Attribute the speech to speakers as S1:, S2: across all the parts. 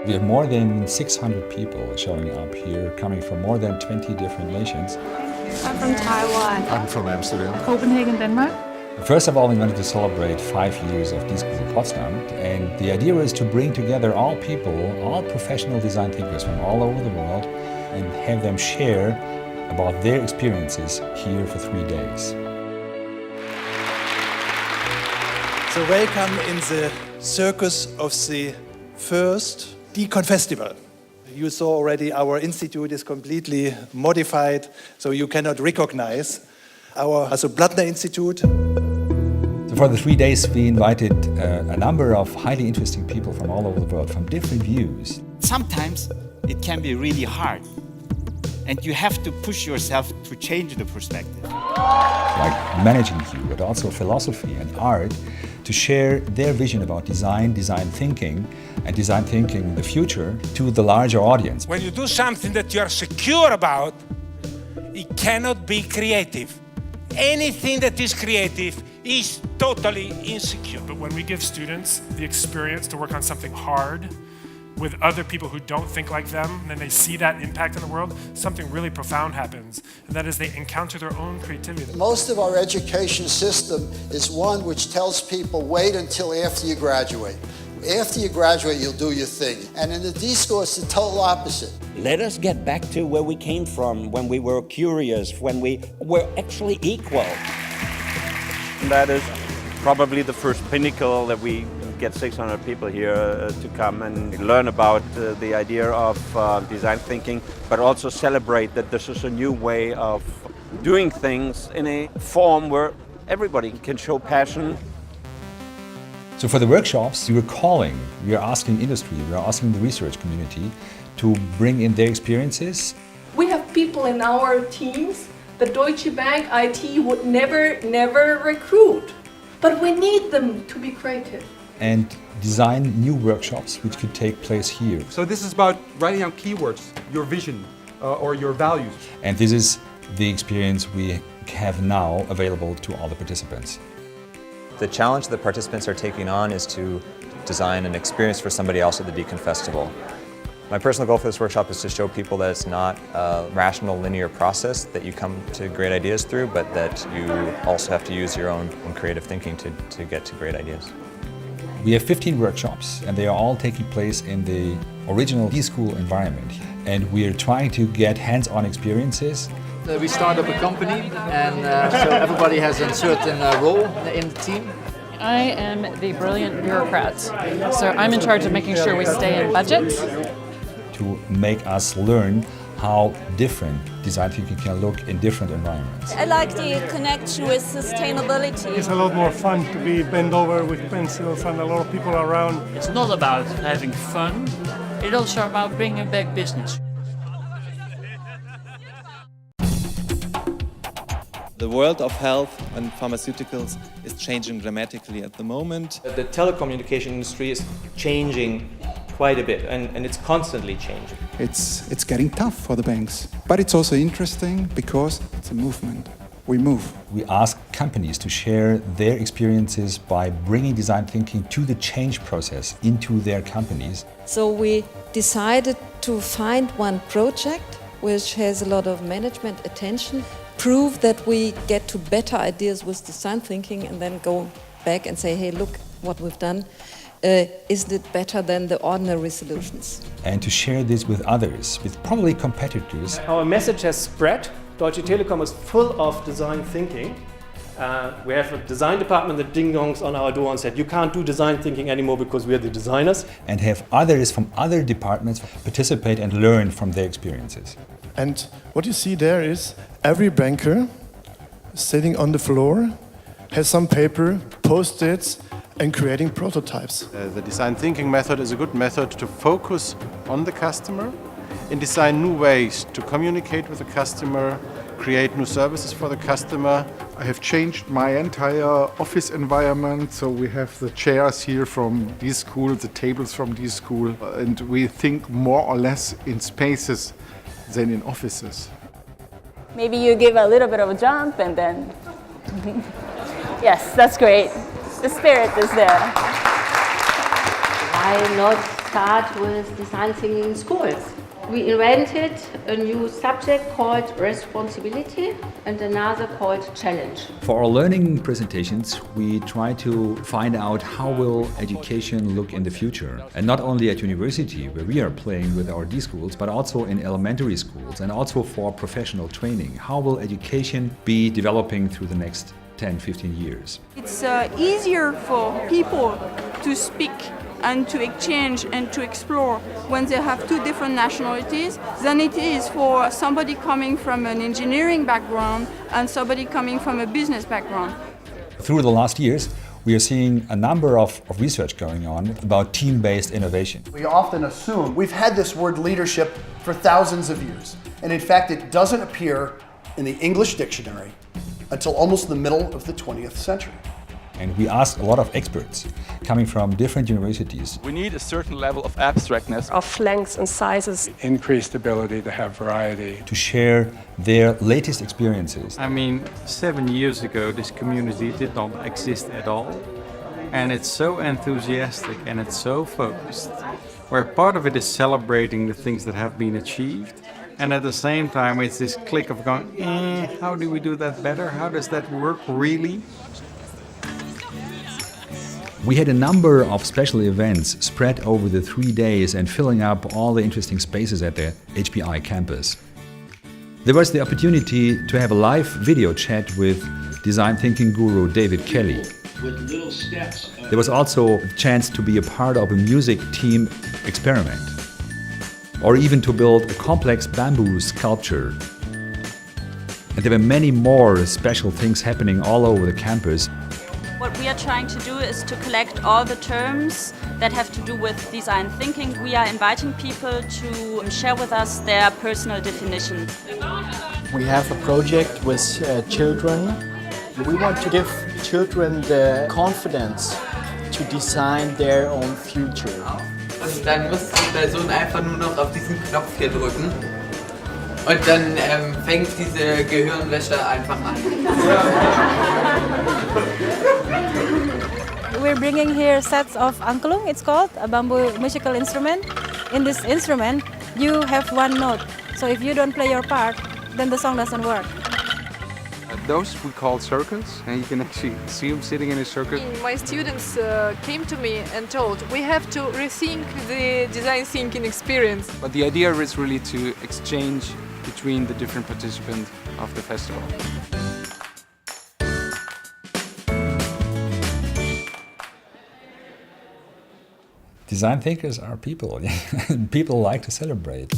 S1: We have more than 600 people showing up here, coming from more than 20 different nations.
S2: I'm from Taiwan.
S3: I'm from Amsterdam.
S4: Copenhagen, Denmark.
S1: First of all, we wanted to celebrate 5 years of D-School in Potsdam, and the idea was to bring together all people, all professional design thinkers from all over the world, and have them share about their experiences here for 3 days.
S5: So welcome in the circus of the first d.confestival. You saw already our institute is completely modified, so you cannot recognize our Hasso Plattner Institute.
S1: So for the 3 days, we invited a number of highly interesting people from all over the world, from different views.
S6: Sometimes it can be really hard, and you have to push yourself to change the perspective.
S1: Like managing you, but also philosophy and art, to share their vision about design, design thinking in the future to the larger audience.
S7: When you do something that you are secure about, it cannot be creative. Anything that is creative is totally insecure.
S8: But when we give students the experience to work on something hard with other people who don't think like them, and then they see that impact in the world, something really profound happens. And that is they encounter their own creativity.
S9: Most of our education system is one which tells people, wait until after you graduate. After you graduate, you'll do your thing. And in the D-School, it's the total opposite.
S10: Let us get back to where we came from, when we were curious, when we were actually equal.
S11: And that is probably the first pinnacle that we get 600 people here to come and learn about the idea of design thinking, but also celebrate that this is a new way of doing things in a form where everybody can show passion.
S1: So for the workshops, we are asking industry, we are asking the research community to bring in their experiences.
S2: We have people in our teams that Deutsche Bank IT would never recruit. But we need them to be creative.
S1: And design new workshops which could take place here.
S3: So this is about writing down keywords, your vision or your values.
S1: And this is the experience we have now available to all the participants.
S12: The challenge that participants are taking on is to design an experience for somebody else at the d.confestival. My personal goal for this workshop is to show people that it's not a rational, linear process that you come to great ideas through, but that you also have to use your own creative thinking to get to great ideas.
S1: We have 15 workshops, and they are all taking place in the original D-School environment. And we are trying to get hands-on experiences.
S13: We start up a company, and so everybody has a certain role in the team.
S4: I am the brilliant bureaucrat, so I'm in charge of making sure we stay in budget.
S1: To make us learn how different design thinking can look in different environments.
S14: I like the connection with sustainability.
S15: It's a lot more fun to be bent over with pencils and a lot of people around.
S16: It's not about having fun, it's also about bringing back business.
S17: The world of health and pharmaceuticals is changing dramatically at the moment.
S18: The telecommunication industry is changing quite a bit, and it's constantly changing.
S19: It's getting tough for the banks, but it's also interesting because it's a movement. We move.
S1: We ask companies to share their experiences by bringing design thinking to the change process into their companies.
S20: So we decided to find one project which has a lot of management attention, prove that we get to better ideas with design thinking, and then go back and say, hey, look what we've done. Isn't it better than the ordinary solutions?
S1: And to share this with others, with probably competitors.
S18: Our message has spread. Deutsche Telekom is full of design thinking. We have a design department that ding-dongs on our door and said, you can't do design thinking anymore because we are the designers.
S1: And have others from other departments participate and learn from their experiences.
S5: And what you see there is every banker sitting on the floor has some paper, post-its, and creating prototypes.
S2: The design thinking method is a good method to focus on the customer and design new ways to communicate with the customer, create new services for the customer.
S3: I have changed my entire office environment, so we have the chairs here from D-School, the tables from D-School, and we think more or less in spaces than in offices.
S14: Maybe you give a little bit of a jump and then... Yes, that's great. The spirit is there.
S3: Why not
S21: start with design thinking in schools. We invented a new subject called responsibility and another called challenge.
S1: For our learning presentations, we try to find out how will education look in the future. And not only at university, where we are playing with our D-schools, but also in elementary schools and also for professional training. How will education be developing through the next 10, 15 years?
S22: It's easier for people to speak and to exchange and to explore when they have two different nationalities than it is for somebody coming from an engineering background and somebody coming from a business background.
S1: Through the last years, we are seeing a number of research going on about team-based innovation.
S23: We often assume we've had this word leadership for thousands of years, and in fact it doesn't appear in the English dictionary until almost the middle of the 20th century.
S1: And we asked a lot of experts coming from different universities.
S24: We need a certain level of abstractness,
S25: of lengths and sizes,
S26: increased ability to have variety,
S1: to share their latest experiences.
S27: I mean, 7 years ago this community did not exist at all, and it's so enthusiastic and it's so focused, where part of it is celebrating the things that have been achieved, and at the same time it's this click of going, how do we do that better? How does that work really?
S1: We had a number of special events spread over the 3 days and filling up all the interesting spaces at the HPI campus. There was the opportunity to have a live video chat with design thinking guru David Kelley. There was also a chance to be a part of a music team experiment, or even to build a complex bamboo sculpture. And there were many more special things happening all over the campus.
S28: What we are trying to do is to collect all the terms that have to do with design thinking. We are inviting people to share with us their personal definition.
S29: We have a project with children. We want to give children the confidence to design their own future.
S30: Und dann muss die Person einfach nur noch auf diesen Knopf hier drücken. Und dann fängt diese Gehirnwäsche einfach an.
S31: We're bringing here sets of angklung, it's called, a bamboo musical instrument. In this instrument, you have one note. So if you don't play your part, then the song doesn't work.
S26: Those we call circuits, and you can actually see them sitting in a circuit.
S32: My students came to me and told, we have to rethink the design thinking experience.
S26: But the idea is really to exchange between the different participants of the festival.
S1: Design thinkers are people. People like to celebrate.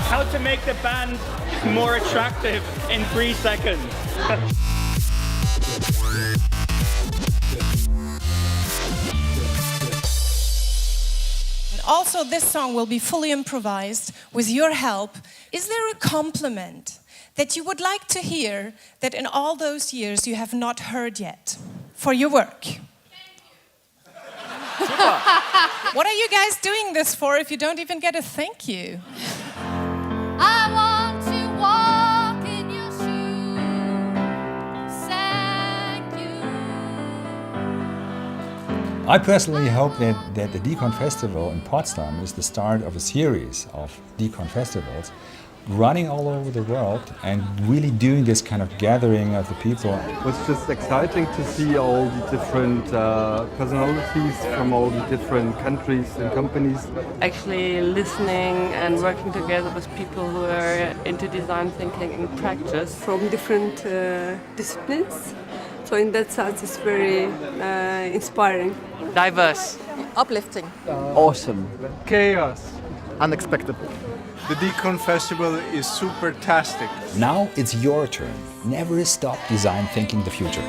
S33: How to make the band more attractive in 3 seconds.
S34: Also, this song will be fully improvised with your help. Is there a compliment that you would like to hear that in all those years you have not heard yet for your work? Super. What are you guys doing this for if you don't even get a thank you?
S35: I want to walk in your shoes. Thank you.
S1: I personally hope that the d.confestival in Potsdam is the start of a series of d.confestivals running all over the world and really doing this kind of gathering of the people.
S26: It was just exciting to see all the different personalities from all the different countries and companies.
S32: Actually listening and working together with people who are into design thinking in practice from different disciplines. So in that sense it's very inspiring.
S33: Diverse.
S32: Uplifting.
S33: Awesome.
S26: Chaos.
S23: Unexpected.
S26: The d.confestival is super-tastic.
S1: Now it's your turn. Never stop design thinking the future.